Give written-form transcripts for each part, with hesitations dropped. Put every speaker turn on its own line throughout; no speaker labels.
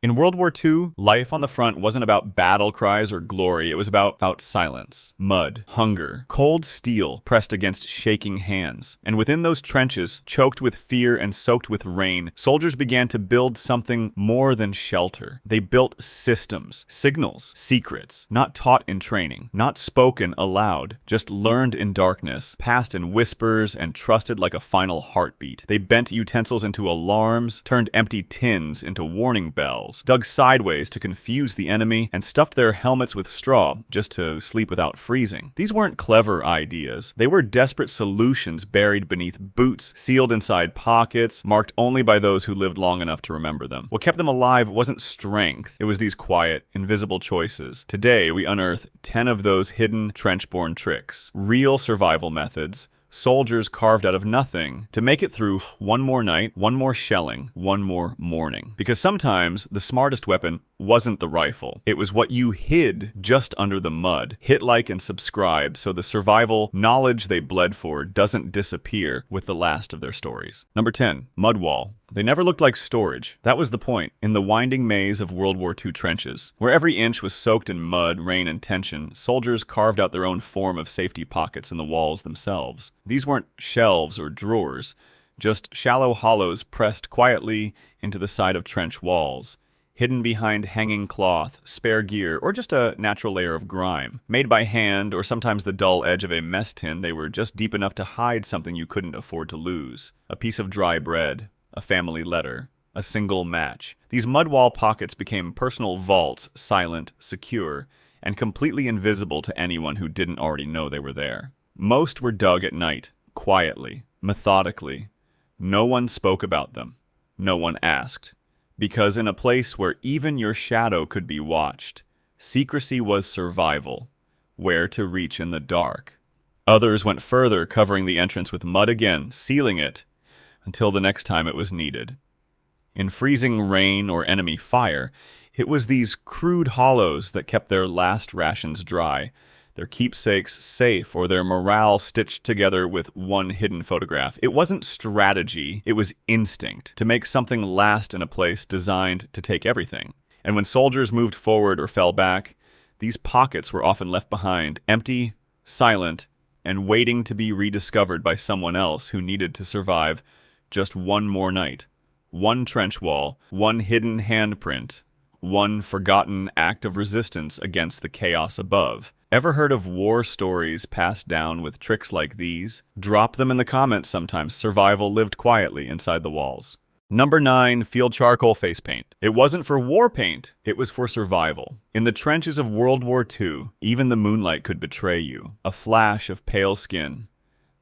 In World War II, life on the front wasn't about battle cries or glory. It was about silence, mud, hunger, cold steel pressed against shaking hands. And within those trenches, choked with fear and soaked with rain, soldiers began to build something more than shelter. They built systems, signals, secrets, not taught in training, not spoken aloud, just learned in darkness, passed in whispers, and trusted like a final heartbeat. They bent utensils into alarms, turned empty tins into warning bells, dug sideways to confuse the enemy, and stuffed their helmets with straw just to sleep without freezing. These weren't clever ideas. They were desperate solutions buried beneath boots, sealed inside pockets, marked only by those who lived long enough to remember them. What kept them alive wasn't strength. It was these quiet, invisible choices. Today, we unearth 10 of those hidden, trench-born tricks. Real survival methods, soldiers carved out of nothing to make it through one more night, one more shelling, one more morning. Because sometimes the smartest weapon wasn't the rifle. It was what you hid just under the mud. Hit like and subscribe so the survival knowledge they bled for doesn't disappear with the last of their stories. Number 10, mud wall. They never looked like storage. That was the point. In the winding maze of World War II trenches, where every inch was soaked in mud, rain, and tension, soldiers carved out their own form of safety pockets in the walls themselves. These weren't shelves or drawers, just shallow hollows pressed quietly into the side of trench walls, hidden behind hanging cloth, spare gear, or just a natural layer of grime. Made by hand, or sometimes the dull edge of a mess tin, they were just deep enough to hide something you couldn't afford to lose. A piece of dry bread, a family letter, a single match. These mud wall pockets became personal vaults, silent, secure, and completely invisible to anyone who didn't already know they were there. Most were dug at night, quietly, methodically. No one spoke about them. No one asked. Because in a place where even your shadow could be watched, secrecy was survival, where to reach in the dark. Others went further, covering the entrance with mud again, sealing it, until the next time it was needed. In freezing rain or enemy fire, it was these crude hollows that kept their last rations dry, their keepsakes safe, or their morale stitched together with one hidden photograph. It wasn't strategy, it was instinct, to make something last in a place designed to take everything. And when soldiers moved forward or fell back, these pockets were often left behind, empty, silent, and waiting to be rediscovered by someone else who needed to survive just one more night, one trench wall, one hidden handprint, one forgotten act of resistance against the chaos above. Ever heard of war stories passed down with tricks like these? Drop them in the comments sometimes. Survival lived quietly inside the walls. Number 9, field charcoal face paint. It wasn't for war paint, it was for survival. In the trenches of World War II, even the moonlight could betray you. A flash of pale skin,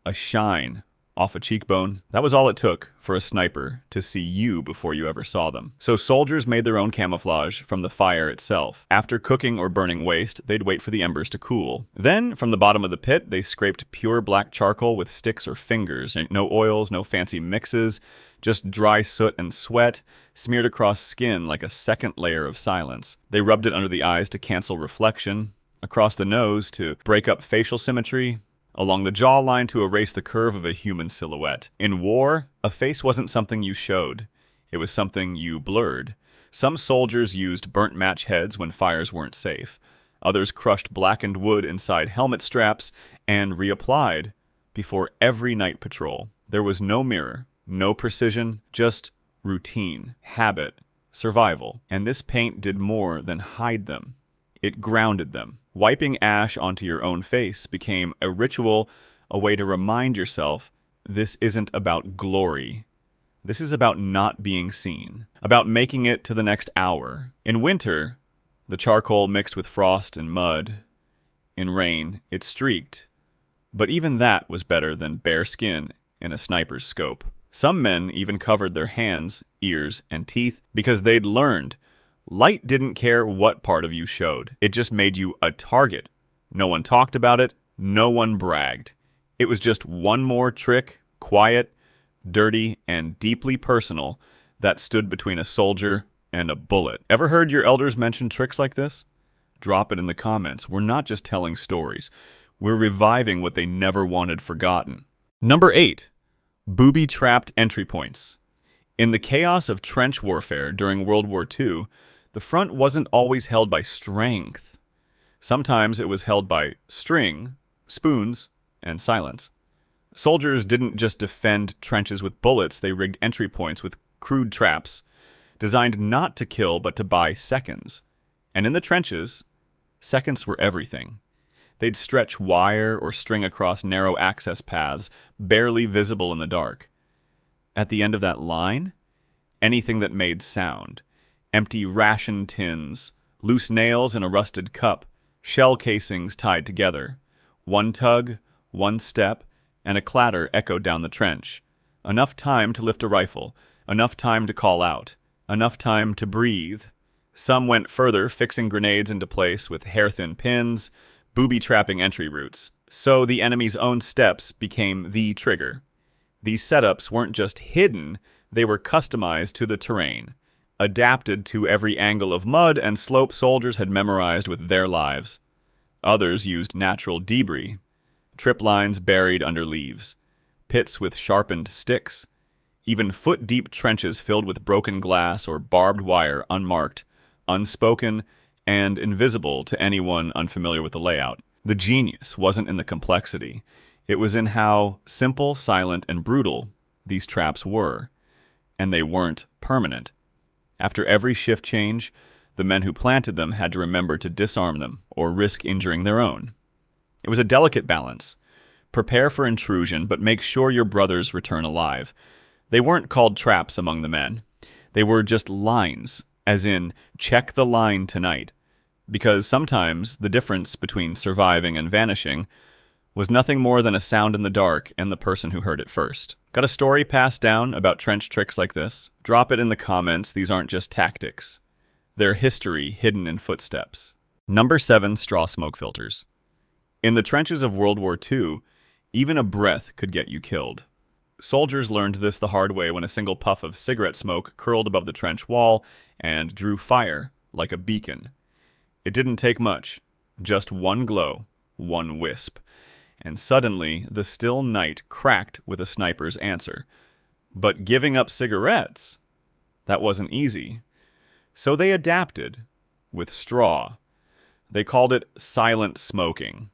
a shine off a cheekbone. That was all it took for a sniper to see you before you ever saw them. So soldiers made their own camouflage from the fire itself. After cooking or burning waste, they'd wait for the embers to cool. Then, from the bottom of the pit, they scraped pure black charcoal with sticks or fingers. No oils, no fancy mixes, just dry soot and sweat, smeared across skin like a second layer of silence. They rubbed it under the eyes to cancel reflection, across the nose to break up facial symmetry, along the jawline to erase the curve of a human silhouette. In war, a face wasn't something you showed. It was something you blurred. Some soldiers used burnt match heads when fires weren't safe. Others crushed blackened wood inside helmet straps and reapplied before every night patrol. There was no mirror, no precision, just routine, habit, survival. And this paint did more than hide them. It grounded them. Wiping ash onto your own face became a ritual, a way to remind yourself, this isn't about glory. This is about not being seen, about making it to the next hour. In winter, the charcoal mixed with frost and mud. In rain, it streaked. But even that was better than bare skin in a sniper's scope. Some men even covered their hands, ears, and teeth because they'd learned light didn't care what part of you showed. It just made you a target. No one talked about it. No one bragged. It was just one more trick, quiet, dirty, and deeply personal, that stood between a soldier and a bullet. Ever heard your elders mention tricks like this? Drop it in the comments. We're not just telling stories. We're reviving what they never wanted forgotten. Number 8. Booby-trapped entry points. In the chaos of trench warfare during World War II, The front wasn't always held by strength. Sometimes it was held by string, spoons, and silence. Soldiers didn't just defend trenches with bullets, they rigged entry points with crude traps, designed not to kill but to buy seconds. And in the trenches, seconds were everything. They'd stretch wire or string across narrow access paths, barely visible in the dark. At the end of that line, anything that made sound. Empty ration tins, loose nails in a rusted cup, shell casings tied together. One tug, one step, and a clatter echoed down the trench. Enough time to lift a rifle, enough time to call out, enough time to breathe. Some went further, fixing grenades into place with hair-thin pins, booby-trapping entry routes. So the enemy's own steps became the trigger. These setups weren't just hidden, they were customized to the terrain, adapted to every angle of mud and slope soldiers had memorized with their lives. Others used natural debris, trip lines buried under leaves, pits with sharpened sticks, even foot-deep trenches filled with broken glass or barbed wire unmarked, unspoken, and invisible to anyone unfamiliar with the layout. The genius wasn't in the complexity. It was in how simple, silent, and brutal these traps were. And they weren't permanent. After every shift change, the men who planted them had to remember to disarm them or risk injuring their own. It was a delicate balance. Prepare for intrusion, but make sure your brothers return alive. They weren't called traps among the men. They were just lines, as in, check the line tonight. Because sometimes the difference between surviving and vanishing was nothing more than a sound in the dark and the person who heard it first. Got a story passed down about trench tricks like this? Drop it in the comments. These aren't just tactics. They're history hidden in footsteps. Number 7, straw smoke filters. In the trenches of World War II, even a breath could get you killed. Soldiers learned this the hard way when a single puff of cigarette smoke curled above the trench wall and drew fire like a beacon. It didn't take much, just one glow, one wisp, and suddenly the still night cracked with a sniper's answer. But giving up cigarettes, that wasn't easy. So they adapted with straw. They called it silent smoking.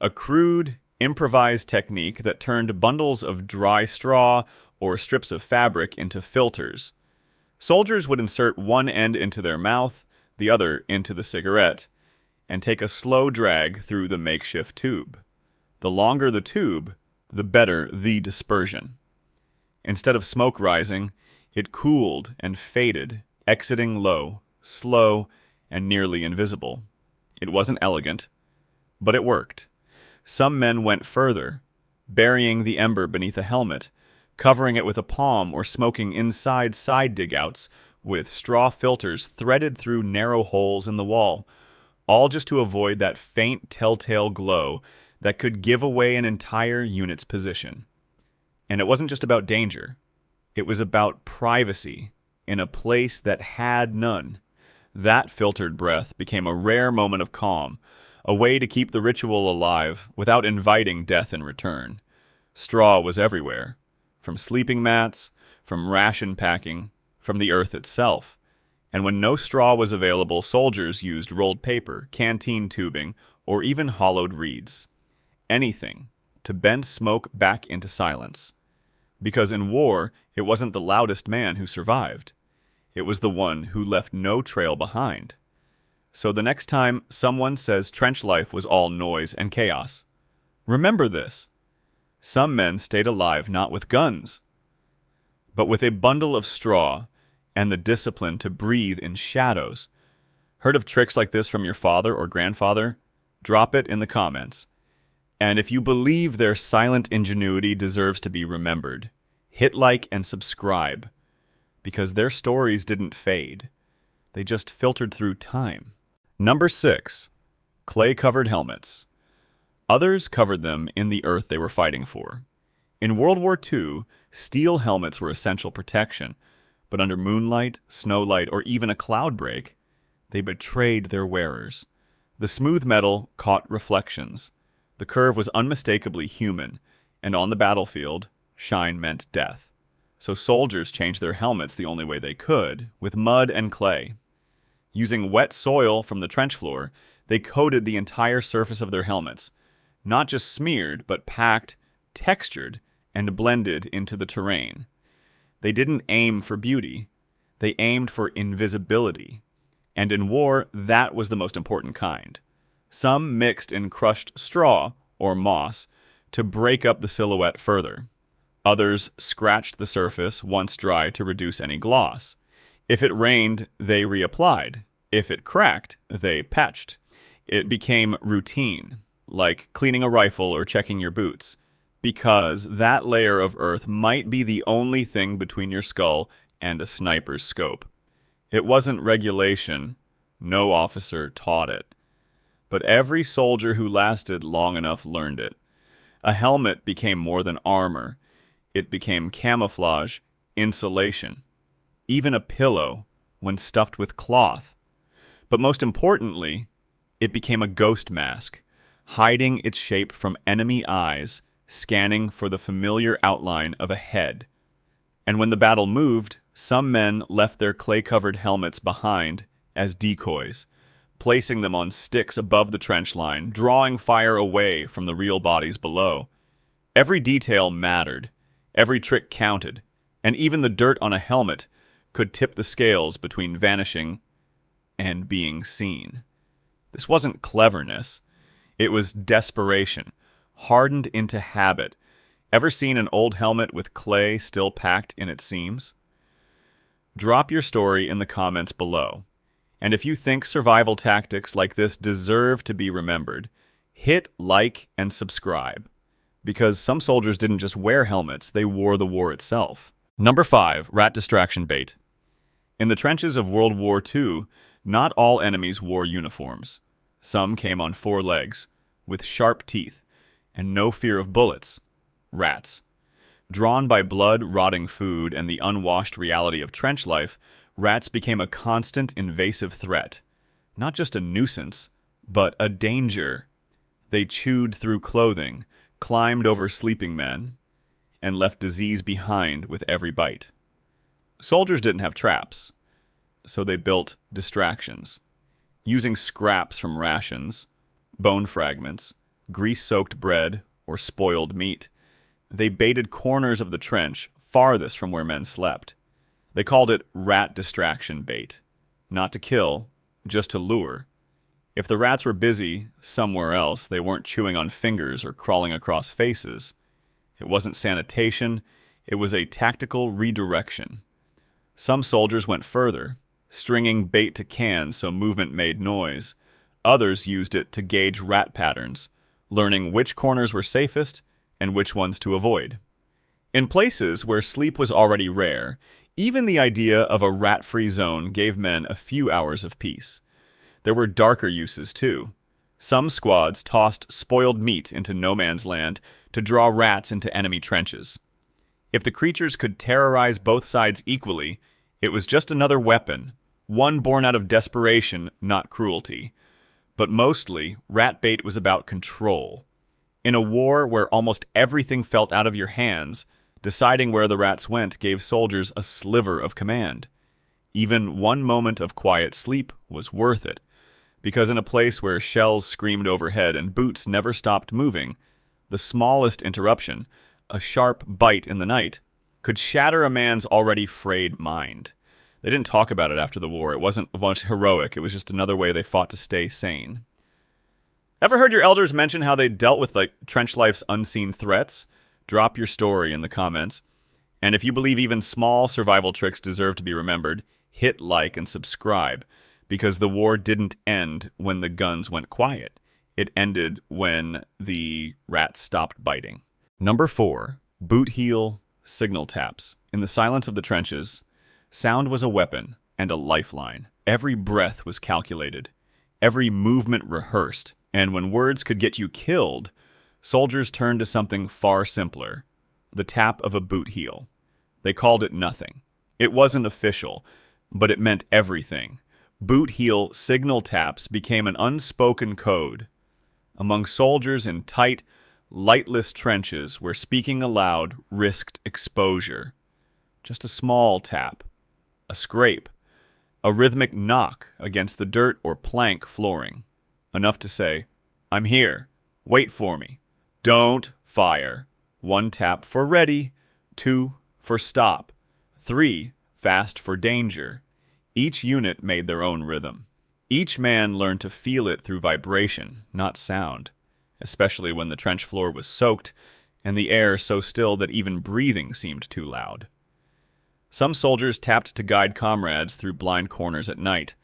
A crude, improvised technique that turned bundles of dry straw or strips of fabric into filters. Soldiers would insert one end into their mouth, the other into the cigarette, and take a slow drag through the makeshift tube. The longer the tube, the better the dispersion. Instead of smoke rising, it cooled and faded, exiting low, slow, and nearly invisible. It wasn't elegant, but it worked. Some men went further, burying the ember beneath a helmet, covering it with a palm or smoking inside side digouts with straw filters threaded through narrow holes in the wall, all just to avoid that faint telltale glow that could give away an entire unit's position. And it wasn't just about danger. It was about privacy in a place that had none. That filtered breath became a rare moment of calm, a way to keep the ritual alive without inviting death in return. Straw was everywhere, from sleeping mats, from ration packing, from the earth itself. And when no straw was available, soldiers used rolled paper, canteen tubing, or even hollowed reeds. Anything to bend smoke back into silence. Because in war, it wasn't the loudest man who survived. It was the one who left no trail behind. So the next time someone says trench life was all noise and chaos, remember this. Some men stayed alive not with guns, but with a bundle of straw and the discipline to breathe in shadows. Heard of tricks like this from your father or grandfather? Drop it in the comments. And if you believe their silent ingenuity deserves to be remembered, hit like and subscribe, because their stories didn't fade. They just filtered through time. Number 6, clay-covered helmets. Others covered them in the earth they were fighting for. In World War II, steel helmets were essential protection, but under moonlight, snowlight, or even a cloud break, they betrayed their wearers. The smooth metal caught reflections. The curve was unmistakably human, and on the battlefield, shine meant death. So soldiers changed their helmets the only way they could, with mud and clay. Using wet soil from the trench floor, they coated the entire surface of their helmets, not just smeared, but packed, textured, and blended into the terrain. They didn't aim for beauty. They aimed for invisibility. And in war, that was the most important kind. Some mixed in crushed straw, or moss, to break up the silhouette further. Others scratched the surface once dry to reduce any gloss. If it rained, they reapplied. If it cracked, they patched. It became routine, like cleaning a rifle or checking your boots, because that layer of earth might be the only thing between your skull and a sniper's scope. It wasn't regulation. No officer taught it. But every soldier who lasted long enough learned it. A helmet became more than armor. It became camouflage, insulation, even a pillow when stuffed with cloth. But most importantly, it became a ghost mask, hiding its shape from enemy eyes, scanning for the familiar outline of a head. And when the battle moved, some men left their clay-covered helmets behind as decoys, placing them on sticks above the trench line, drawing fire away from the real bodies below. Every detail mattered, every trick counted, and even the dirt on a helmet could tip the scales between vanishing and being seen. This wasn't cleverness. It was desperation, hardened into habit. Ever seen an old helmet with clay still packed in its seams? Drop your story in the comments below. And if you think survival tactics like this deserve to be remembered, hit like and subscribe. Because some soldiers didn't just wear helmets, they wore the war itself. Number 5, rat distraction bait. In the trenches of World War II, not all enemies wore uniforms. Some came on 4 legs, with sharp teeth, and no fear of bullets. Rats. Drawn by blood, rotting food, and the unwashed reality of trench life, rats became a constant invasive threat. Not just a nuisance, but a danger. They chewed through clothing, climbed over sleeping men, and left disease behind with every bite. Soldiers didn't have traps, so they built distractions. Using scraps from rations, bone fragments, grease-soaked bread, or spoiled meat, they baited corners of the trench farthest from where men slept. They called it rat distraction bait. Not to kill, just to lure. If the rats were busy somewhere else, they weren't chewing on fingers or crawling across faces. It wasn't sanitation, it was a tactical redirection. Some soldiers went further, stringing bait to cans so movement made noise. Others used it to gauge rat patterns, learning which corners were safest and which ones to avoid. In places where sleep was already rare, even the idea of a rat-free zone gave men a few hours of peace. There were darker uses, too. Some squads tossed spoiled meat into no man's land to draw rats into enemy trenches. If the creatures could terrorize both sides equally, it was just another weapon, one born out of desperation, not cruelty. But mostly, rat bait was about control. In a war where almost everything felt out of your hands, deciding where the rats went gave soldiers a sliver of command. Even one moment of quiet sleep was worth it, because in a place where shells screamed overhead and boots never stopped moving, the smallest interruption, a sharp bite in the night, could shatter a man's already frayed mind. They didn't talk about it after the war. It wasn't much heroic. It was just another way they fought to stay sane. Ever heard your elders mention how they dealt with trench life's unseen threats? Drop your story in the comments. And if you believe even small survival tricks deserve to be remembered, hit like and subscribe, because the war didn't end when the guns went quiet. It ended when the rats stopped biting. Number 4, boot heel signal taps. In the silence of the trenches, sound was a weapon and a lifeline. Every breath was calculated, every movement rehearsed, and when words could get you killed, soldiers turned to something far simpler, the tap of a boot heel. They called it nothing. It wasn't official, but it meant everything. Boot heel signal taps became an unspoken code. Among soldiers in tight, lightless trenches where speaking aloud risked exposure. Just a small tap, a scrape, A rhythmic knock against the dirt or plank flooring. Enough to say, "I'm here. Wait for me. Don't fire." 1 tap for ready, 2 for stop, 3 fast for danger. Each unit made their own rhythm. Each man learned to feel it through vibration, not sound, especially when the trench floor was soaked and the air so still that even breathing seemed too loud. Some soldiers tapped to guide comrades through blind corners at night.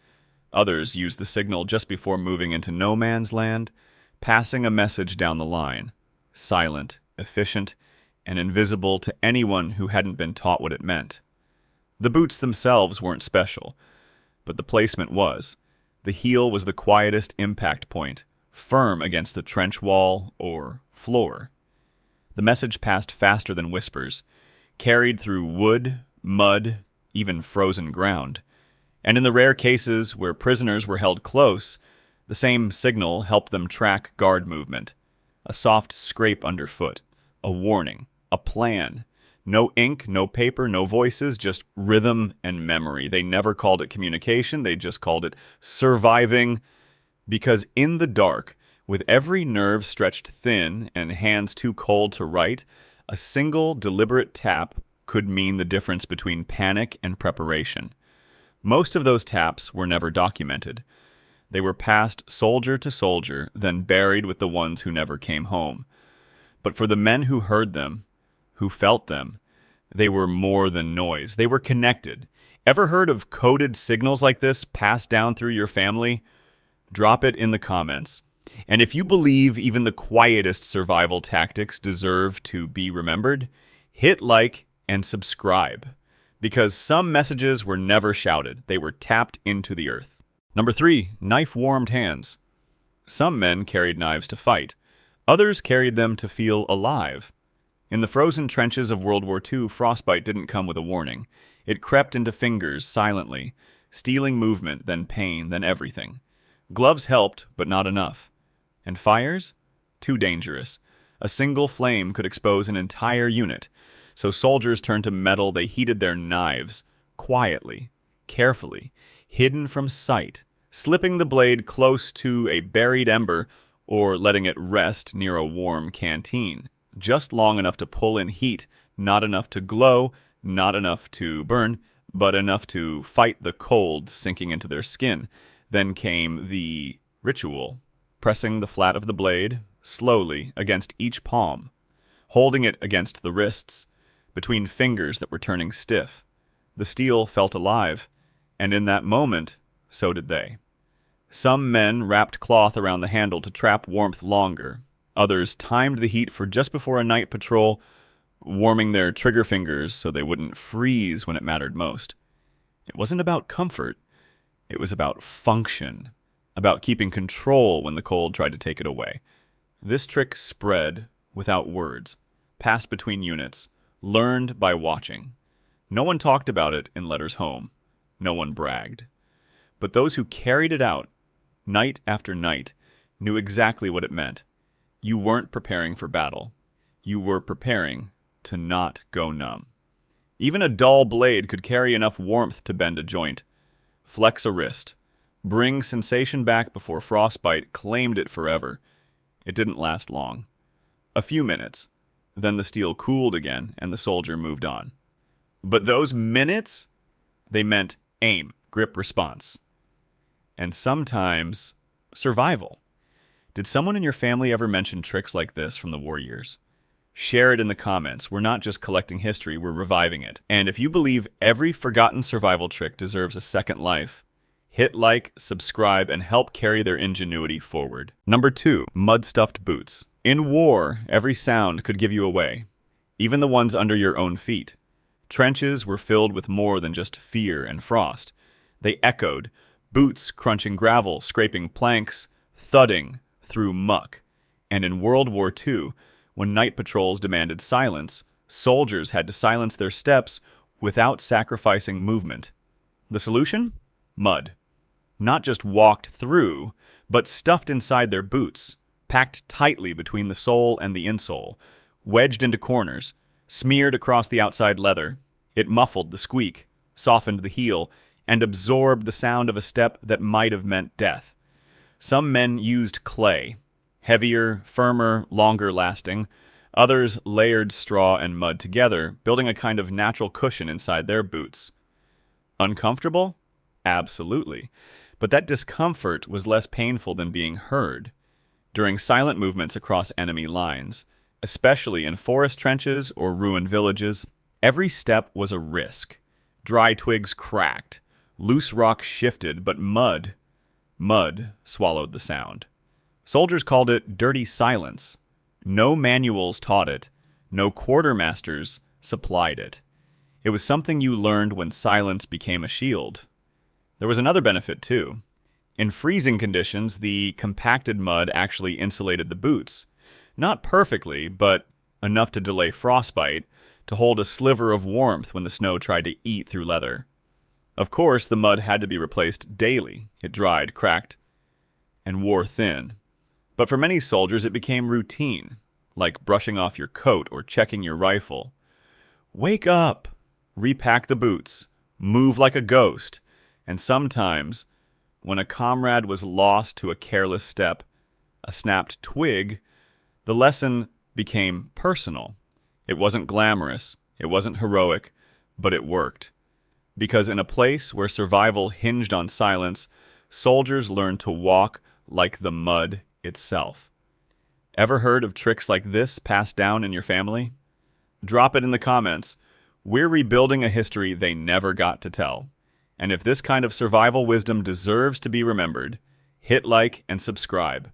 Others used the signal just before moving into no man's land, passing a message down the line, silent, efficient, and invisible to anyone who hadn't been taught what it meant. The boots themselves weren't special, but the placement was. The heel was the quietest impact point, firm against the trench wall or floor. The message passed faster than whispers, carried through wood, mud, even frozen ground. And in the rare cases where prisoners were held close, the same signal helped them track guard movement. A soft scrape underfoot, a warning, a plan. No ink, no paper, no voices, just rhythm and memory. They never called it communication, they just called it surviving. Because in the dark, with every nerve stretched thin and hands too cold to write, a single deliberate tap could mean the difference between panic and preparation. Most of those taps were never documented. They were passed soldier to soldier, then buried with the ones who never came home. But for the men who heard them, who felt them, they were more than noise. They were connected. Ever heard of coded signals like this passed down through your family? Drop it in the comments. And if you believe even the quietest survival tactics deserve to be remembered, hit like and subscribe. Because some messages were never shouted. They were tapped into the earth. Number 3, knife-warmed hands. Some men carried knives to fight. Others carried them to feel alive. In the frozen trenches of World War II, frostbite didn't come with a warning. It crept into fingers silently, stealing movement, then pain, then everything. Gloves helped, but not enough. And fires? Too dangerous. A single flame could expose an entire unit. So soldiers turned to metal. They heated their knives, quietly, carefully, hidden from sight, slipping the blade close to a buried ember or letting it rest near a warm canteen. Just long enough to pull in heat, not enough to glow, not enough to burn, but enough to fight the cold sinking into their skin. Then came the ritual, pressing the flat of the blade slowly against each palm, holding it against the wrists, between fingers that were turning stiff. The steel felt alive, and in that moment, so did they. Some men wrapped cloth around the handle to trap warmth longer. Others timed the heat for just before a night patrol, warming their trigger fingers so they wouldn't freeze when it mattered most. It wasn't about comfort. It was about function, about keeping control when the cold tried to take it away. This trick spread without words, passed between units, learned by watching. No one talked about it in letters home. No one bragged. But those who carried it out, night after night, knew exactly what it meant. You weren't preparing for battle. You were preparing to not go numb. Even a dull blade could carry enough warmth to bend a joint, flex a wrist, bring sensation back before frostbite claimed it forever. It didn't last long. A few minutes. Then the steel cooled again, and the soldier moved on. But those minutes, they meant aim, grip, response. And sometimes, survival. Did someone in your family ever mention tricks like this from the war years? Share it in the comments. We're not just collecting history, we're reviving it. And if you believe every forgotten survival trick deserves a second life, hit like, subscribe, and help carry their ingenuity forward. Number 2, mud-stuffed boots. In war, every sound could give you away, even the ones under your own feet. Trenches were filled with more than just fear and frost. They echoed, boots crunching gravel, scraping planks, thudding through muck. And in World War II, when night patrols demanded silence, soldiers had to silence their steps without sacrificing movement. The solution? Mud. Not just walked through, but stuffed inside their boots, packed tightly between the sole and the insole, wedged into corners, smeared across the outside leather. It muffled the squeak, softened the heel, and absorbed the sound of a step that might have meant death. Some men used clay, heavier, firmer, longer lasting. Others layered straw and mud together, building a kind of natural cushion inside their boots. Uncomfortable? Absolutely. But that discomfort was less painful than being heard. During silent movements across enemy lines, especially in forest trenches or ruined villages, every step was a risk. Dry twigs cracked, loose rock shifted, but mud swallowed the sound. Soldiers called it dirty silence. No manuals taught it. No quartermasters supplied it. It was something you learned when silence became a shield. There was another benefit, too. In freezing conditions, the compacted mud actually insulated the boots. Not perfectly, but enough to delay frostbite, to hold a sliver of warmth when the snow tried to eat through leather. Of course, the mud had to be replaced daily. It dried, cracked, and wore thin. But for many soldiers, it became routine, like brushing off your coat or checking your rifle. Wake up! Repack the boots. Move like a ghost. And sometimes, when a comrade was lost to a careless step, a snapped twig, the lesson became personal. It wasn't glamorous, it wasn't heroic, but it worked. Because in a place where survival hinged on silence, soldiers learned to walk like the mud itself. Ever heard of tricks like this passed down in your family? Drop it in the comments. We're rebuilding a history they never got to tell. And if this kind of survival wisdom deserves to be remembered, hit like and subscribe.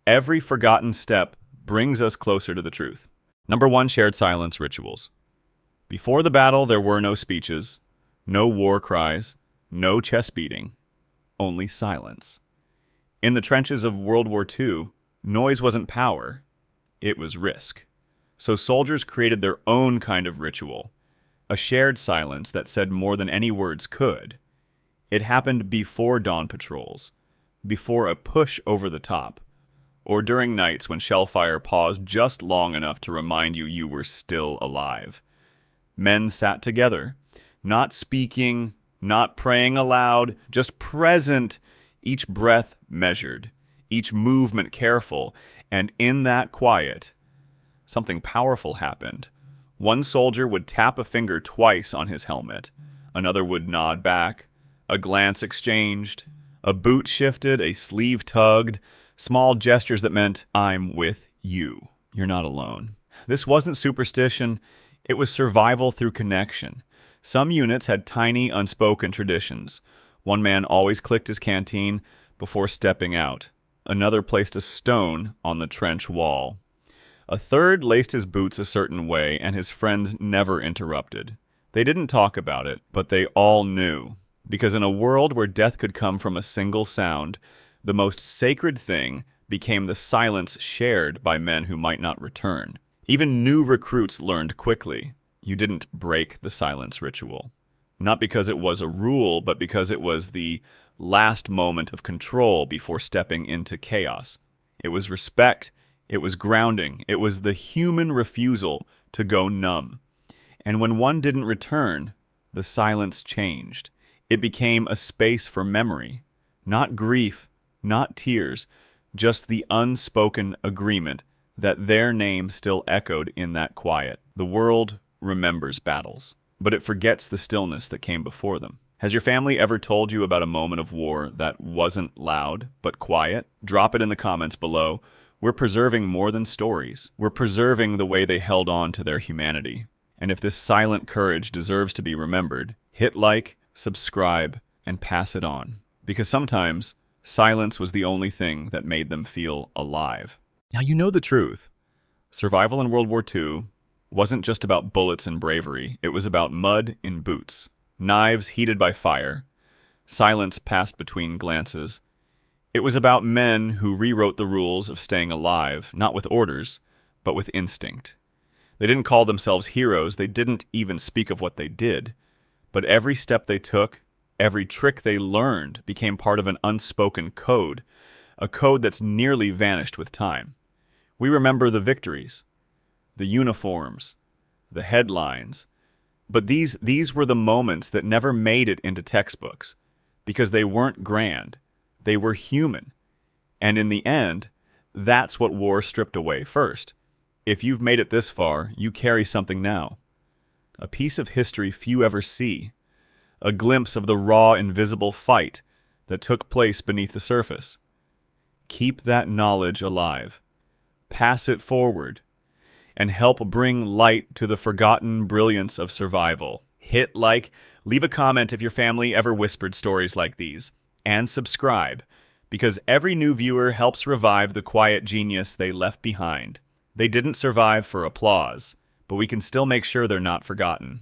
Every forgotten step brings us closer to the truth. Number 1, shared silence rituals. Before the battle, there were no speeches, no war cries, no chest beating, only silence. In the trenches of World War II, noise wasn't power, it was risk. So soldiers created their own kind of ritual, a shared silence that said more than any words could. It happened before dawn patrols, before a push over the top, or during nights when shellfire paused just long enough to remind you you were still alive. Men sat together, not speaking, not praying aloud, just present, each breath measured, each movement careful, and in that quiet, something powerful happened. One soldier would tap a finger twice on his helmet, another would nod back, a glance exchanged, a boot shifted, a sleeve tugged, small gestures that meant, I'm with you. You're not alone. This wasn't superstition, it was survival through connection. Some units had tiny, unspoken traditions. One man always clicked his canteen before stepping out. Another placed a stone on the trench wall. A third laced his boots a certain way, and his friends never interrupted. They didn't talk about it, but they all knew. Because in a world where death could come from a single sound, the most sacred thing became the silence shared by men who might not return. Even new recruits learned quickly. You didn't break the silence ritual. Not because it was a rule, but because it was the last moment of control before stepping into chaos. It was respect, it was grounding, it was the human refusal to go numb. And when one didn't return, the silence changed. It became a space for memory, not grief, not tears, just the unspoken agreement that their name still echoed in that quiet. The world remembers battles, but it forgets the stillness that came before them. Has your family ever told you about a moment of war that wasn't loud, but quiet? Drop it in the comments below. We're preserving more than stories. We're preserving the way they held on to their humanity. And if this silent courage deserves to be remembered, hit like, subscribe, and pass it on. Because sometimes, silence was the only thing that made them feel alive. Now you know the truth. Survival in World War II wasn't just about bullets and bravery. It was about mud in boots, knives heated by fire, silence passed between glances. It was about men who rewrote the rules of staying alive, not with orders, but with instinct. They didn't call themselves heroes. They didn't even speak of what they did. But every step they took, every trick they learned became part of an unspoken code, a code that's nearly vanished with time. We remember the victories, the uniforms, the headlines, But these were the moments that never made it into textbooks because they weren't grand. They were human. And in the end, that's what war stripped away first. If you've made it this far, you carry something now. A piece of history few ever see. A glimpse of the raw, invisible fight that took place beneath the surface. Keep that knowledge alive. Pass it forward. And help bring light to the forgotten brilliance of survival. Hit like, leave a comment if your family ever whispered stories like these, and subscribe, because every new viewer helps revive the quiet genius they left behind. They didn't survive for applause, but we can still make sure they're not forgotten.